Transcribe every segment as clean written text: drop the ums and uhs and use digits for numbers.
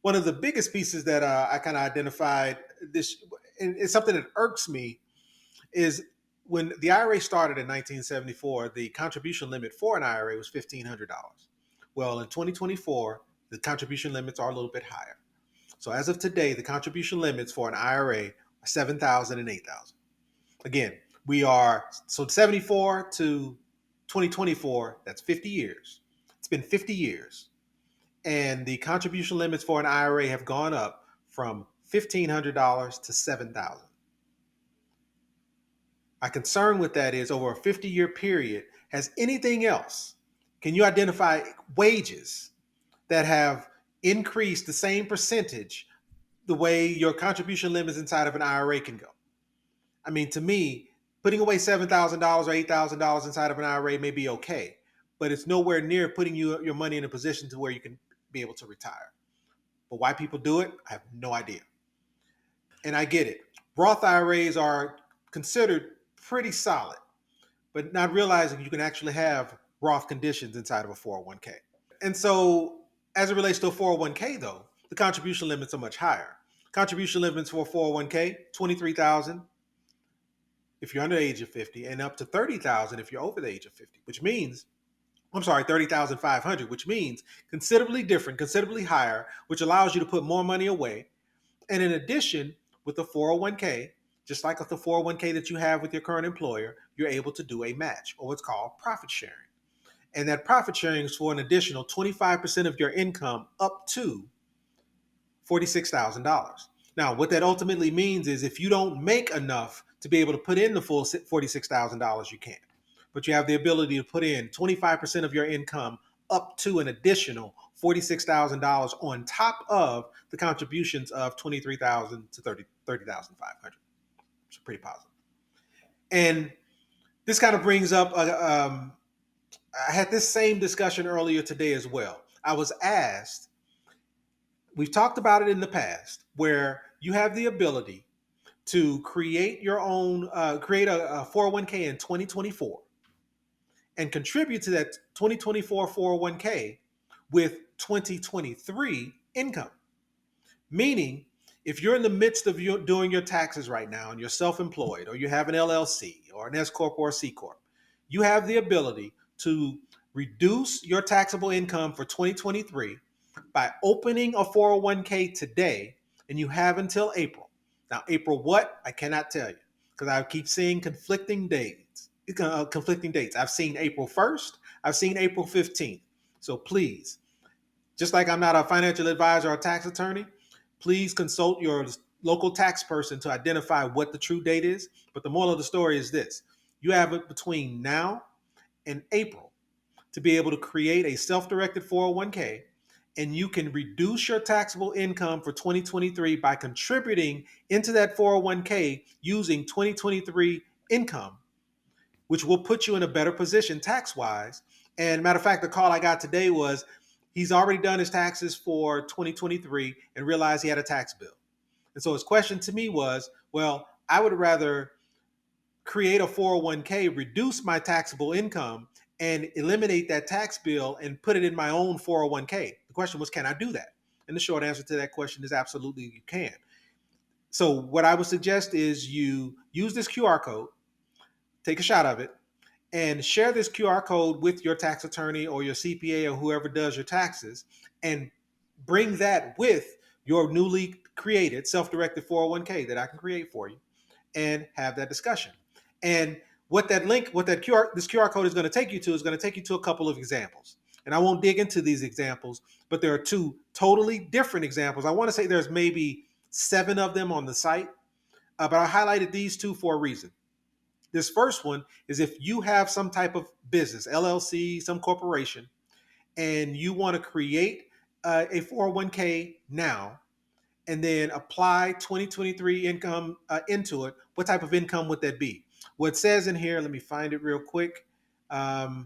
one of the biggest pieces that I kind of identified this, and it's something that irks me, is when the IRA started in 1974, the contribution limit for an IRA was $1,500. Well, in 2024, the contribution limits are a little bit higher. So as of today, the contribution limits for an IRA are 7,000 and 8,000. Again, we are so 74 to 2024, that's 50 years. It's been 50 years. And the contribution limits for an IRA have gone up from $1,500 to $7,000. My concern with that is over a 50-year period, has anything else? Can you identify wages that have increased the same percentage the way your contribution limits inside of an IRA can go? I mean, to me, putting away $7,000 or $8,000 inside of an IRA may be okay, but it's nowhere near putting your money in a position to where you can be able to retire. But why people do it, I have no idea. And I get it. Roth IRAs are considered pretty solid, but not realizing you can actually have Roth conditions inside of a 401k. And so, as it relates to a 401k, though, the contribution limits are much higher. Contribution limits for a 401k, 23,000 if you're under the age of 50, and up to 30,000 if you're over the age of 50, which means, I'm sorry, 30,500, which means considerably different, considerably higher, which allows you to put more money away. And in addition, with the 401k, just like with the 401k that you have with your current employer, you're able to do a match, or what's called profit sharing. And that profit sharing is for an additional 25% of your income up to $46,000. Now, what that ultimately means is if you don't make enough to be able to put in the full $46,000, you can't. But you have the ability to put in 25% of your income up to an additional $46,000 on top of the contributions of $23,000 to $30,500. It's pretty positive. And this kind of brings up, I had this same discussion earlier today as well. I was asked, we've talked about it in the past, where you have the ability to create your own, create a 401k in 2024 and contribute to that 2024 401k with 2023 income. Meaning, if you're in the midst of doing your taxes right now and you're self-employed, or you have an LLC or an S Corp or a C Corp, you have the ability to reduce your taxable income for 2023 by opening a 401k today, and you have until April. Now, April what? I cannot tell you, because I keep seeing conflicting dates. I've seen April 1st. I've seen April 15th. So please, just like I'm not a financial advisor or a tax attorney, please consult your local tax person to identify what the true date is. But the moral of the story is this: you have it between now and April to be able to create a self-directed 401k, and you can reduce your taxable income for 2023 by contributing into that 401k using 2023 income, which will put you in a better position tax-wise. And matter of fact, the call I got today was he's already done his taxes for 2023 and realized he had a tax bill. And so his question to me was, well, I would rather create a 401k, reduce my taxable income, and eliminate that tax bill and put it in my own 401k. The question was, can I do that? And the short answer to that question is absolutely you can. So what I would suggest is you use this QR code, take a shot of it, and share this QR code with your tax attorney or your CPA or whoever does your taxes, and bring that with your newly created self-directed 401k that I can create for you, and have that discussion. And what that this QR code is going to take you to is going to take you to a couple of examples. And I won't dig into these examples, but there are two totally different examples. I want to say there's maybe 7 of them on the site, but I highlighted these 2 for a reason. This first one is if you have some type of business, LLC, some corporation, and you want to create a 401k now and then apply 2023 income into it, what type of income would that be? What it says in here, let me find it real quick. It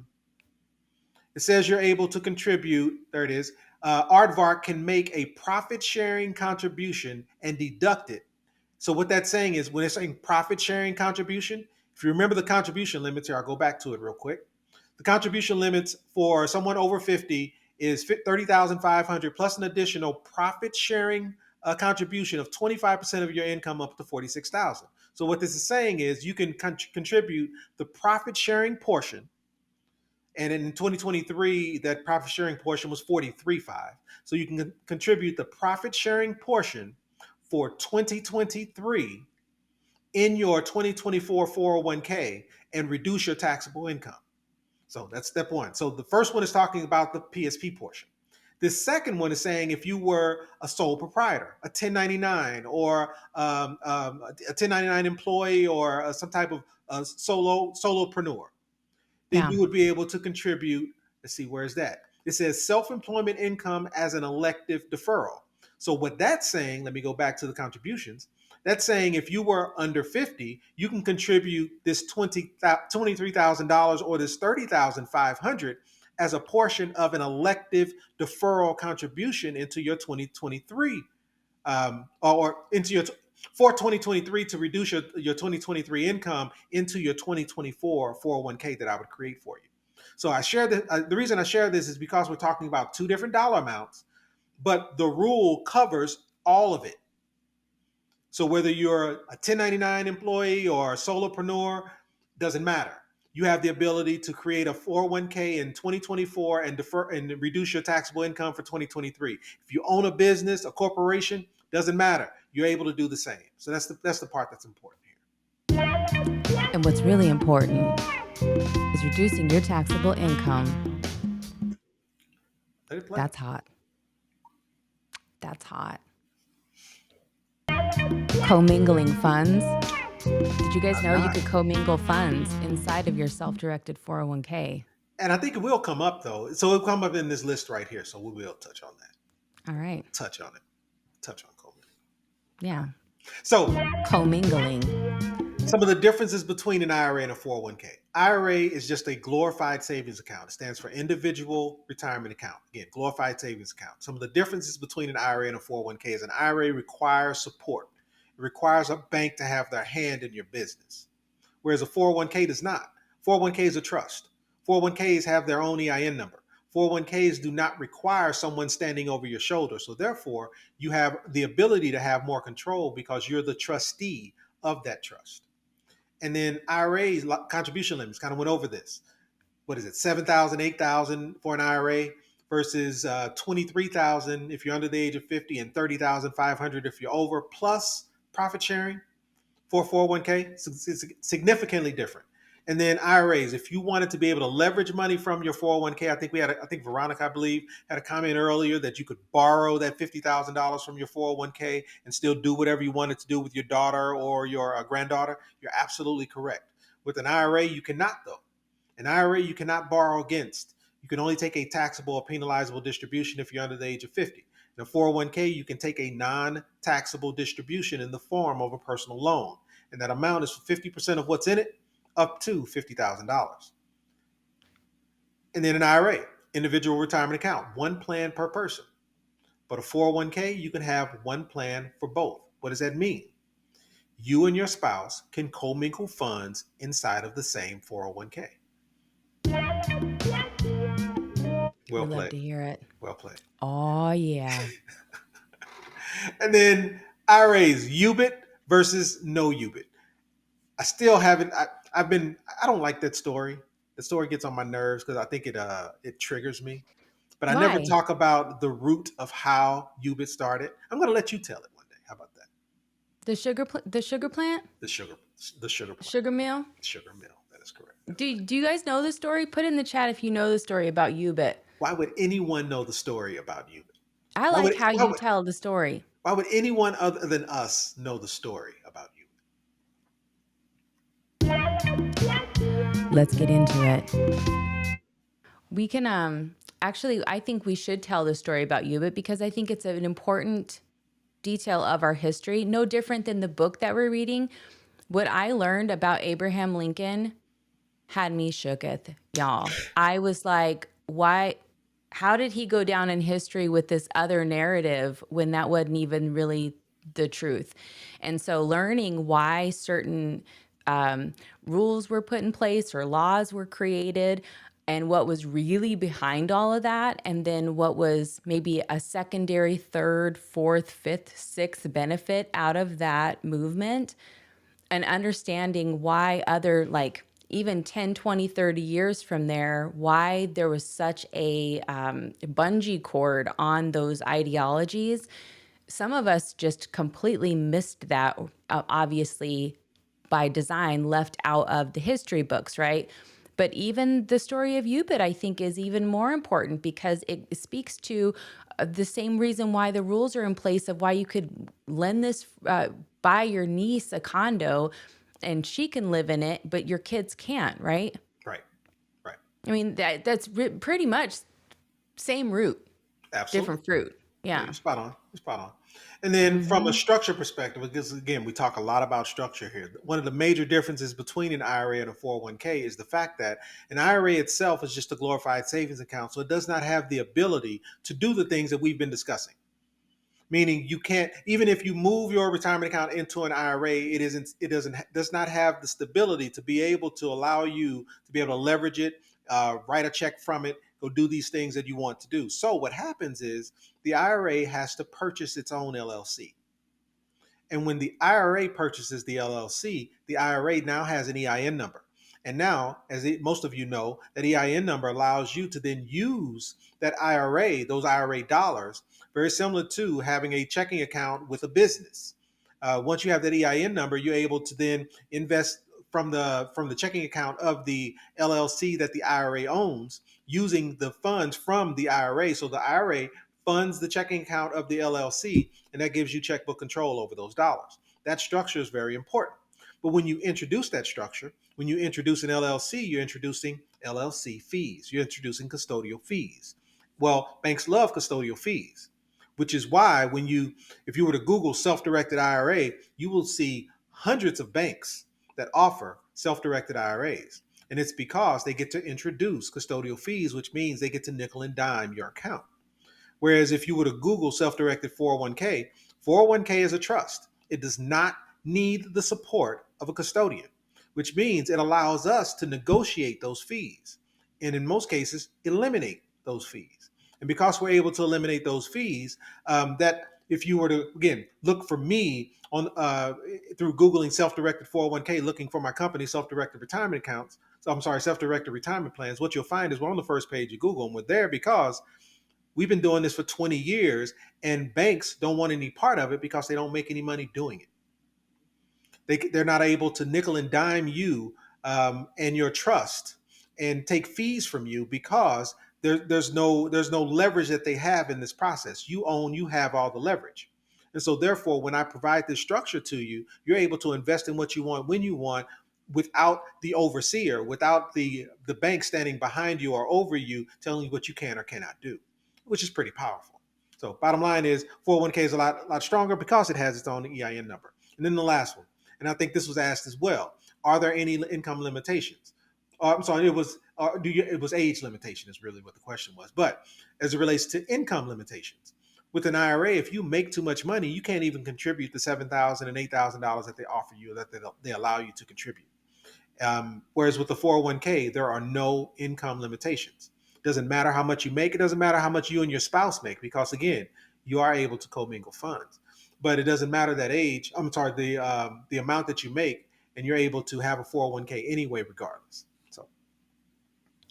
says you're able to contribute, there it is, Aardvark can make a profit sharing contribution and deduct it. So what that's saying is when it's saying profit sharing contribution, if you remember the contribution limits here, I'll go back to it real quick. The contribution limits for someone over 50 is 30,500 plus an additional profit sharing contribution of 25% of your income up to 46,000. So what this is saying is you can contribute the profit sharing portion, and in 2023 that profit sharing portion was 43.5. So you can contribute the profit sharing portion for 2023 in your 2024 401k and reduce your taxable income. So that's step one. So the first one is talking about the PSP portion. The second one is saying if you were a sole proprietor, a 1099, or a 1099 employee, or some type of solopreneur, then Yeah. you would be able to contribute. Let's see, where's that? It says self-employment income as an elective deferral. So what that's saying, let me go back to the contributions. That's saying if you were under 50, you can contribute this $23,000 or this 30,500 as a portion of an elective deferral contribution into your 2023 or into your for 2023 to reduce your 2023 income into your 2024 401k that I would create for you. So I share this. The reason I share this is because we're talking about two different dollar amounts, but the rule covers all of it. So whether you're a 1099 employee or a solopreneur, doesn't matter. You have the ability to create a 401k in 2024 and defer and reduce your taxable income for 2023. If you own a business, a corporation, doesn't matter. You're able to do the same. So that's the part that's important here. And what's really important is reducing your taxable income. Let it play. That's hot. That's hot. Co-mingling funds. Did you guys know you could co-mingle funds inside of your self-directed 401k? And I think it will come up though. So it'll come up in this list right here. So we will touch on that. All right. Touch on it. Touch on COVID. Yeah. So Co-mingling. some of the differences between an IRA and a 401k. IRA is just a glorified savings account. It stands for individual retirement account. Again, glorified savings account. Some of the differences between an IRA and a 401k is an IRA requires support. It requires a bank to have their hand in your business, whereas a 401k does not. 401k is a trust. 401ks have their own EIN number. 401ks do not require someone standing over your shoulder. So therefore, you have the ability to have more control because you're the trustee of that trust. And then IRAs, contribution limits, kind of went over this. What is it, 7,000, 8,000 for an IRA versus 23,000 if you're under the age of 50 and 30,500 if you're over, plus profit sharing for 401k. It's significantly different. And then IRAs, if you wanted to be able to leverage money from your 401k, I think Veronica, I believe, had a comment earlier that you could borrow that $50,000 from your 401k and still do whatever you wanted to do with your daughter or your granddaughter. You're absolutely correct. With an IRA, you cannot, though. An IRA, you cannot borrow against. You can only take a taxable or penalizable distribution if you're under the age of 50. In a 401k, you can take a non-taxable distribution in the form of a personal loan. And that amount is 50% of what's in it, up to $50,000. And then an IRA, individual retirement account, one plan per person. But a 401k, you can have one plan for both. What does that mean? You and your spouse can commingle funds inside of the same 401k. We Well love played. to hear it. Well played. Oh, yeah. And then IRAs, UBIT versus no UBIT. I still haven't. I don't like that story. The story gets on my nerves because I think it triggers me. But I never Why? talk about the root of how UBIT started. I'm going to let you tell it one day. How about that? The sugar plant? The sugar, the sugar plant, Sugar mill? sugar mill. That is correct. Do you guys know the story? Put it in the chat if you know the story about UBIT. Why would anyone know the story about UBIT? I Why like would how why you would tell the story. why would anyone other than us know the story about UBIT? Let's get into it. We can actually I think we should tell the story about UBIT because I think it's an important detail of our history, no different than the book that we're reading. What I learned about Abraham Lincoln had me shooketh, y'all. I was like, why? How did he go down in history with this other narrative when that wasn't even really the truth? And so learning why certain rules were put in place or laws were created, and what was really behind all of that, and then what was maybe a secondary, third, fourth, fifth, sixth benefit out of that movement, and understanding why other, like, even 10, 20, 30 years from there, why there was such a bungee cord on those ideologies. Some of us just completely missed that, obviously by design, left out of the history books, right? But even the story of UBIT, I think, is even more important because it speaks to the same reason why the rules are in place of why you could lend this, buy your niece a condo and she can live in it, but your kids can't, right? Right. Right. I mean, that's pretty much same root, Absolutely. different fruit. Yeah, Yeah. you're spot on. You're spot on. And then from a Hmm. structure perspective, because again, we talk a lot about structure here. One of the major differences between an IRA and a 401k is the fact that an IRA itself is just a glorified savings account. So it does not have the ability to do the things that we've been discussing. Meaning you can't, even if you move your retirement account into an IRA, does not have the stability to be able to allow you to be able to leverage it, write a check from it, go do these things that you want to do. So what happens is the IRA has to purchase its own LLC. And when the IRA purchases the LLC, the IRA now has an EIN number. And now, most of you know, that EIN number allows you to then use that IRA, those IRA dollars, very similar to having a checking account with a business. Once you have that EIN number, you're able to then invest from the checking account of the LLC that the IRA owns, using the funds from the IRA. So the IRA funds the checking account of the LLC, and that gives you checkbook control over those dollars. That structure is very important. But when you introduce that structure, when you introduce an LLC, you're introducing LLC fees, you're introducing custodial fees. Well, banks love custodial fees, which is why if you were to Google self-directed IRA, you will see hundreds of banks that offer self-directed IRAs. And it's because they get to introduce custodial fees, which means they get to nickel and dime your account. Whereas if you were to Google self-directed 401k, 401k is a trust. It does not need the support of a custodian, which means it allows us to negotiate those fees and in most cases eliminate those fees. And because we're able to eliminate those fees, that if you were to again look for me on through Googling self-directed 401k, looking for my company self-directed retirement accounts, so I'm sorry, self-directed retirement plans, what you'll find is we're on the first page of Google, and we're there because we've been doing this for 20 years, and banks don't want any part of it because they don't make any money doing it. They're not able to nickel and dime you and your trust and take fees from you because there's no leverage that they have in this process. You have all the leverage. And so therefore, when I provide this structure to you, you're able to invest in what you want when you want without the overseer, without the bank standing behind you or over you telling you what you can or cannot do, which is pretty powerful. So bottom line is 401k is a lot stronger because it has its own EIN number. And then the last one, and I think this was asked as well: are there any income limitations? I'm sorry, it was age limitation is really what the question was. But as it relates to income limitations, with an IRA, if you make too much money, you can't even contribute the $7,000 and $8,000 that they offer you, that they allow you to contribute. Whereas with the 401k, there are no income limitations. It doesn't matter how much you make. It doesn't matter how much you and your spouse make, because again, you are able to commingle funds. But it doesn't matter that age. I'm sorry, the amount that you make, and you're able to have a 401k anyway, regardless. So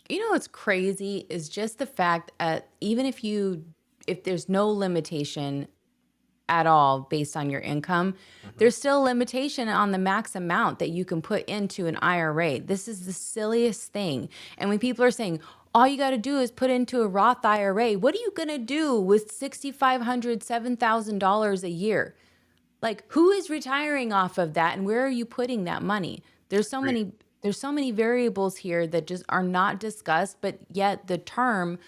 You know what's crazy is just the fact that even if there's no limitation at all based on your income, mhm. there's still a limitation on the max amount that you can put into an IRA. This is the silliest thing. And when people are saying, all you got to do is put into a Roth IRA, what are you going to do with $6,500, $7,000 a year? Like, who is retiring off of that and where are you putting that money? There's so Agreed. many there's so many variables here that just are not discussed, but yet the term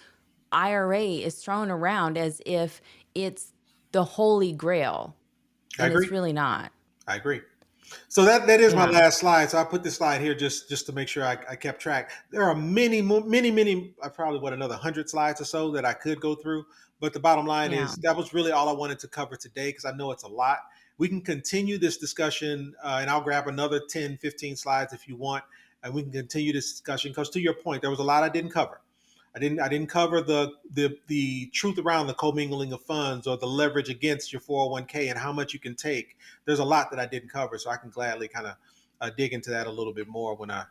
IRA is thrown around as if it's the holy grail, I and agree. it's really not. I agree. So that is my Yeah. last slide. So I put this slide here just to make sure I kept track. There are many, probably another 100 slides or so that I could go through. But the bottom line Yeah. is that was really all I wanted to cover today, because I know it's a lot. We can continue this discussion, and I'll grab another 10, 15 slides if you want, and we can continue this discussion. Because to your point, there was a lot I didn't cover. I didn't cover the truth around the commingling of funds or the leverage against your 401k and how much you can take. There's a lot that I didn't cover, so I can gladly kind of dig into that a little bit more when I